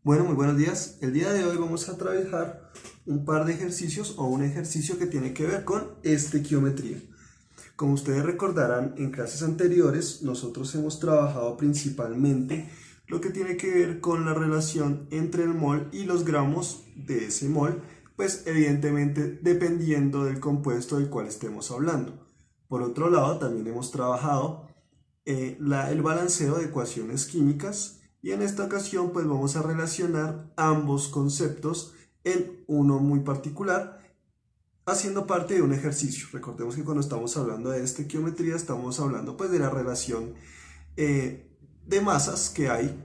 Bueno, muy buenos días. El día de hoy vamos a trabajar un par de ejercicios o un ejercicio que tiene que ver con estequiometría. Como ustedes recordarán, en clases anteriores nosotros hemos trabajado principalmente lo que tiene que ver con la relación entre el mol y los gramos de ese mol, pues evidentemente dependiendo del compuesto del cual estemos hablando. Por otro lado, también hemos trabajado el balanceo de ecuaciones químicas y en esta ocasión pues vamos a relacionar ambos conceptos en uno muy particular haciendo parte de un ejercicio. Recordemos que cuando estamos hablando de estequiometría estamos hablando pues de la relación de masas que hay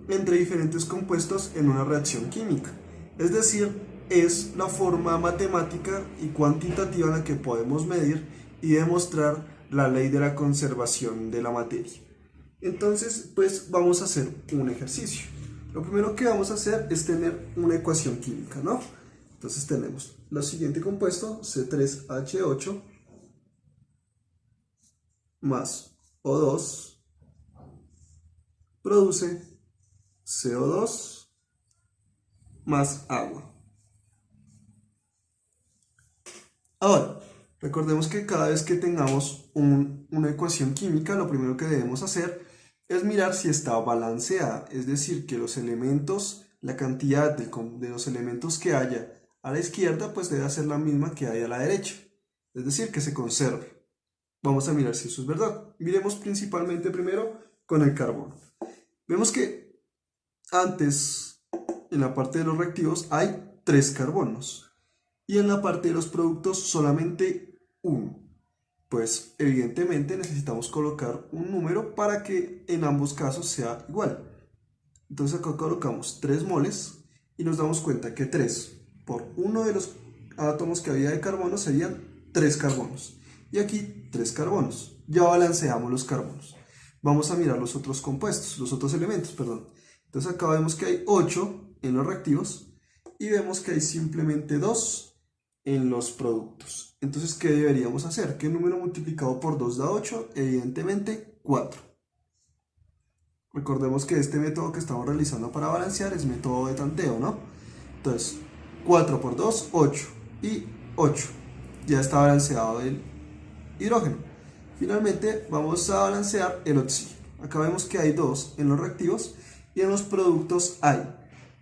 entre diferentes compuestos en una reacción química. Es decir, es la forma matemática y cuantitativa en la que podemos medir y demostrar la ley de la conservación de la materia. Entonces, pues vamos a hacer un ejercicio. Lo primero que vamos a hacer es tener una ecuación química, ¿no? Entonces tenemos lo siguiente compuesto, C3H8 más O2 produce CO2 más agua. Ahora, recordemos que cada vez que tengamos una ecuación química, lo primero que debemos hacer es mirar si está balanceada, es decir, que los elementos, la cantidad de los elementos que haya a la izquierda, pues debe ser la misma que hay a la derecha, es decir, que se conserve. Vamos a mirar si eso es verdad. Miremos principalmente primero con el carbono. Vemos que antes, en la parte de los reactivos, hay 3 carbonos y en la parte de los productos solamente uno. Pues evidentemente necesitamos colocar un número para que en ambos casos sea igual. Entonces acá colocamos 3 moles y nos damos cuenta que 3 por uno de los átomos que había de carbono serían 3 carbonos. Y aquí 3 carbonos. Ya balanceamos los carbonos. Vamos a mirar los otros compuestos, los otros elementos, perdón. Entonces acá vemos que hay 8 en los reactivos y vemos que hay simplemente 2 en los productos. Entonces, ¿qué deberíamos hacer? ¿Qué número multiplicado por 2 da 8? Evidentemente 4. Recordemos que este método que estamos realizando para balancear es método de tanteo, ¿no? Entonces, 4 por 2, 8. Y 8. Ya está balanceado el hidrógeno. Finalmente, vamos a balancear el oxígeno. Acá vemos que hay 2 en los reactivos y en los productos hay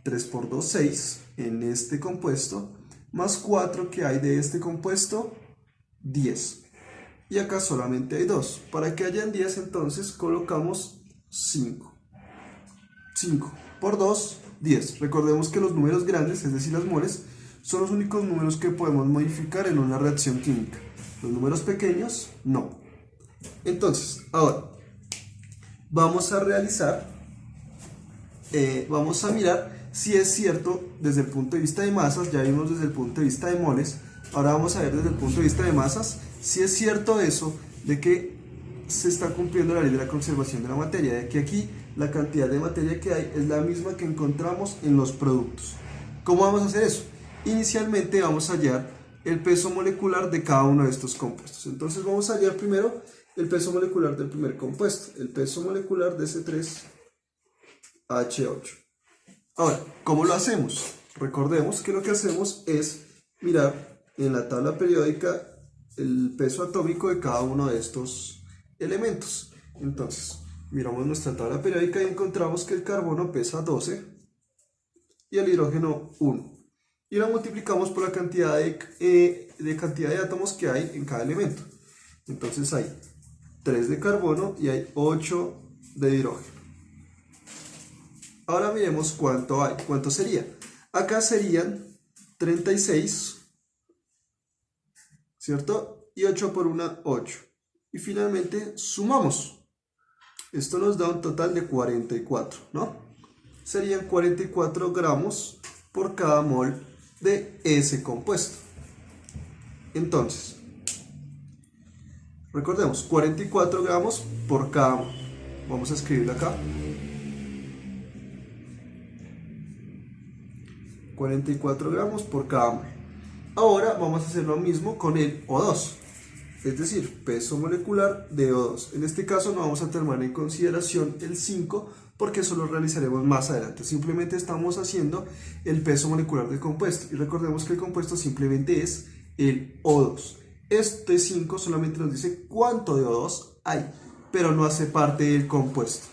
3 por 2, 6 en este compuesto, más 4 que hay de este compuesto, 10. Y acá solamente hay 2. Para que hayan 10 entonces colocamos 5. 5 por 2, 10. Recordemos que los números grandes, es decir, las moles, son los únicos números que podemos modificar en una reacción química. Los números pequeños, no. Entonces, ahora, vamos a realizar, vamos a mirar si es cierto desde el punto de vista de masas. Ya vimos desde el punto de vista de moles, ahora vamos a ver desde el punto de vista de masas si es cierto eso de que se está cumpliendo la ley de la conservación de la materia, de que aquí la cantidad de materia que hay es la misma que encontramos en los productos. ¿Cómo vamos a hacer eso? Inicialmente vamos a hallar el peso molecular de cada uno de estos compuestos. Entonces vamos a hallar primero el peso molecular del primer compuesto, el peso molecular de C3H8. Ahora, ¿cómo lo hacemos? Recordemos que lo que hacemos es mirar en la tabla periódica el peso atómico de cada uno de estos elementos. Entonces, miramos nuestra tabla periódica y encontramos que el carbono pesa 12 y el hidrógeno 1. Y lo multiplicamos por la cantidad de átomos que hay en cada elemento. Entonces hay 3 de carbono y hay 8 de hidrógeno. Ahora miremos cuánto hay, cuánto sería. Acá serían 36, ¿cierto? Y 8 por 1, 8. Y finalmente sumamos. Esto nos da un total de 44, ¿no? Serían 44 gramos por cada mol de ese compuesto. Entonces, recordemos, 44 gramos por cada mol. Vamos a escribirlo acá. 44 gramos por cada mol. Ahora vamos a hacer lo mismo con el O2, es decir, peso molecular de O2. En este caso no vamos a tomar en consideración el 5 porque eso lo realizaremos más adelante. Simplemente estamos haciendo el peso molecular del compuesto y recordemos que el compuesto simplemente es el O2. Este 5 solamente nos dice cuánto de O2 hay, pero no hace parte del compuesto.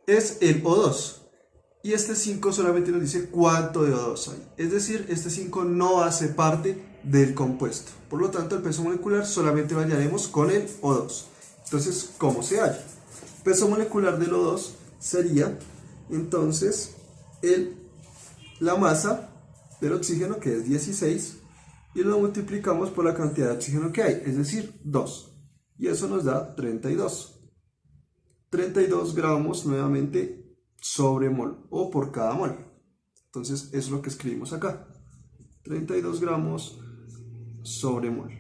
Es el O2. Y este 5 solamente nos dice cuánto de O2 hay. Es decir, este 5 no hace parte del compuesto. Por lo tanto, el peso molecular solamente lo hallaremos con el O2. Entonces, ¿cómo se halla? El peso molecular del O2 sería, entonces, la masa del oxígeno, que es 16, y lo multiplicamos por la cantidad de oxígeno que hay, es decir, 2. Y eso nos da 32. 32 gramos nuevamente sobre mol o por cada mol. Entonces eso es lo que escribimos acá, 32 gramos sobre mol.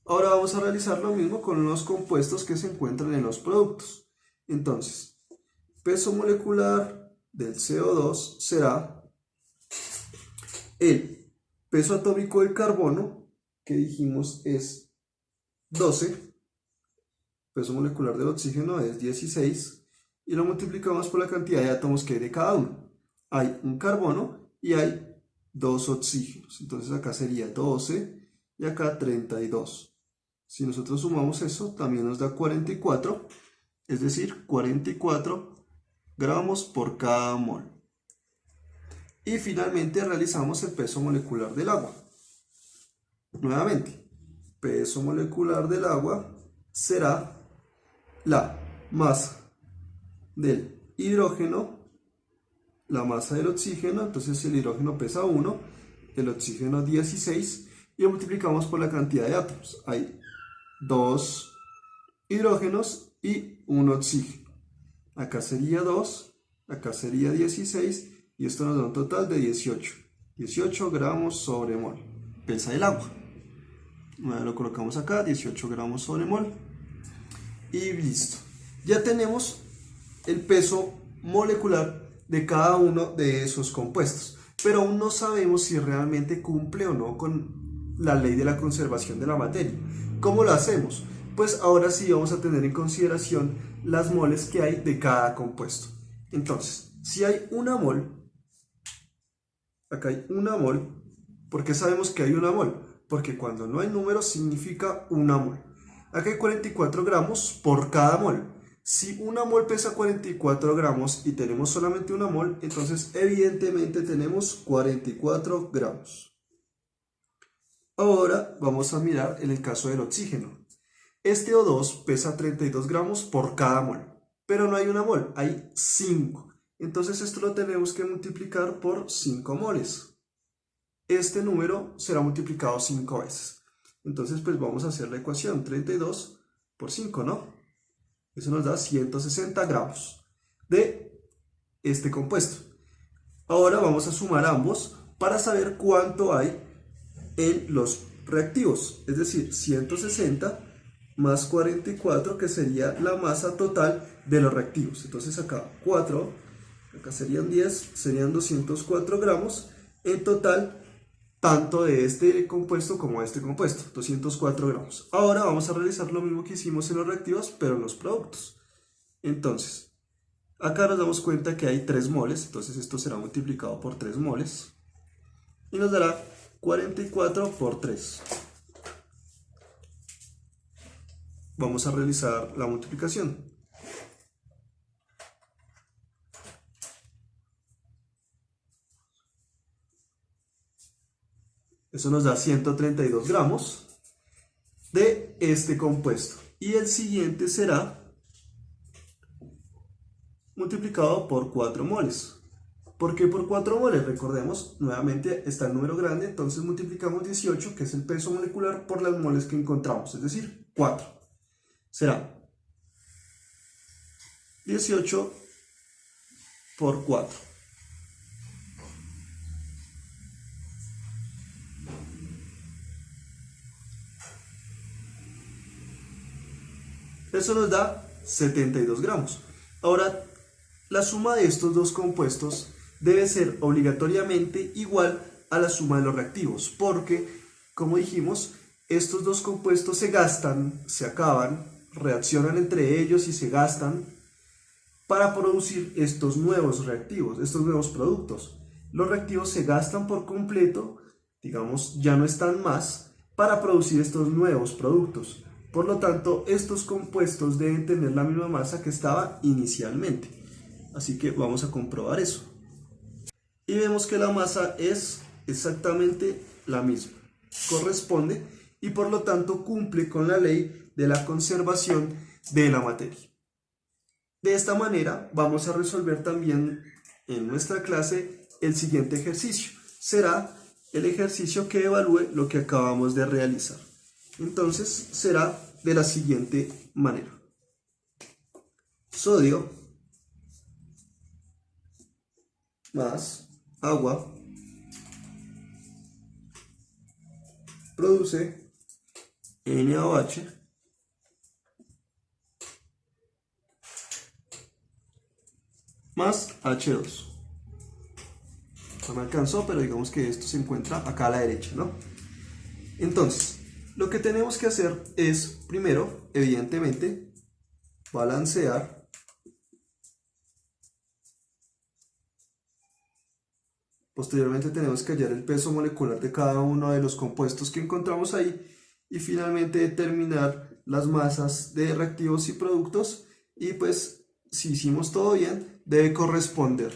Ahora vamos a realizar lo mismo con los compuestos que se encuentran en los productos. Entonces, peso molecular del CO2 será el peso atómico del carbono, que dijimos es 12, peso molecular del oxígeno es 16, y lo multiplicamos por la cantidad de átomos que hay de cada uno. Hay un carbono y hay 2 oxígenos. Entonces acá sería 12 y acá 32. Si nosotros sumamos eso, también nos da 44, es decir, 44 gramos por cada mol. Y finalmente realizamos el peso molecular del agua. Nuevamente, peso molecular del agua será la masa del hidrógeno, la masa del oxígeno, entonces el hidrógeno pesa 1, el oxígeno 16, y lo multiplicamos por la cantidad de átomos. Hay 2 hidrógenos y 1 oxígeno. Acá sería 2, acá sería 16, y esto nos da un total de 18. 18 gramos sobre mol. Pesa el agua. Lo colocamos acá, 18 gramos sobre mol. Y listo. Ya tenemos el peso molecular de cada uno de esos compuestos, pero aún no sabemos si realmente cumple o no con la ley de la conservación de la materia. ¿Cómo lo hacemos? Pues ahora sí vamos a tener en consideración las moles que hay de cada compuesto. Entonces, si hay una mol, acá hay una mol. ¿Por qué sabemos que hay una mol? Porque cuando no hay números significa una mol. Acá hay 44 gramos por cada mol. Si una mol pesa 44 gramos y tenemos solamente una mol, entonces evidentemente tenemos 44 gramos. Ahora vamos a mirar en el caso del oxígeno. Este O2 pesa 32 gramos por cada mol, pero no hay una mol, hay 5. Entonces esto lo tenemos que multiplicar por 5 moles. Este número será multiplicado 5 veces. Entonces pues vamos a hacer la ecuación, 32 por 5, ¿no? Eso nos da 160 gramos de este compuesto. Ahora vamos a sumar ambos para saber cuánto hay en los reactivos. Es decir, 160 más 44, que sería la masa total de los reactivos. Entonces acá 4, acá serían 10, serían 204 gramos en total, tanto de este compuesto como de este compuesto, 204 gramos. Ahora vamos a realizar lo mismo que hicimos en los reactivos, pero en los productos. Entonces, acá nos damos cuenta que hay 3 moles, entonces esto será multiplicado por 3 moles, y nos dará 44 por 3. Vamos a realizar la multiplicación. Eso nos da 132 gramos de este compuesto. Y el siguiente será multiplicado por 4 moles. ¿Por qué por 4 moles? Recordemos, nuevamente está el número grande, entonces multiplicamos 18, que es el peso molecular, por las moles que encontramos, es decir, 4. Será 18 por 4. Eso nos da 72 gramos. Ahora, la suma de estos dos compuestos debe ser obligatoriamente igual a la suma de los reactivos, porque, como dijimos, estos dos compuestos se gastan, se acaban, reaccionan entre ellos y se gastan para producir estos nuevos reactivos, estos nuevos productos. Los reactivos se gastan por completo, digamos, ya no están más, para producir estos nuevos productos. Por lo tanto, estos compuestos deben tener la misma masa que estaba inicialmente. Así que vamos a comprobar eso. Y vemos que la masa es exactamente la misma, corresponde y por lo tanto cumple con la ley de la conservación de la materia. De esta manera vamos a resolver también en nuestra clase el siguiente ejercicio. Será el ejercicio que evalúe lo que acabamos de realizar. Entonces será de la siguiente manera. Sodio más agua produce NaOH más H2. No me alcanzó, pero digamos que esto se encuentra acá a la derecha, ¿no? Entonces, lo que tenemos que hacer es, primero, evidentemente, balancear posteriormente tenemos que hallar el peso molecular de cada uno de los compuestos que encontramos ahí y finalmente determinar las masas de reactivos y productos y pues si hicimos todo bien debe corresponder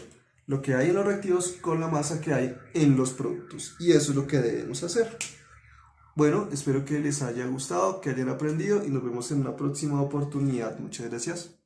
lo que hay en los reactivos con la masa que hay en los productos y eso es lo que debemos hacer. Bueno, espero que les haya gustado, que hayan aprendido y nos vemos en una próxima oportunidad. Muchas gracias.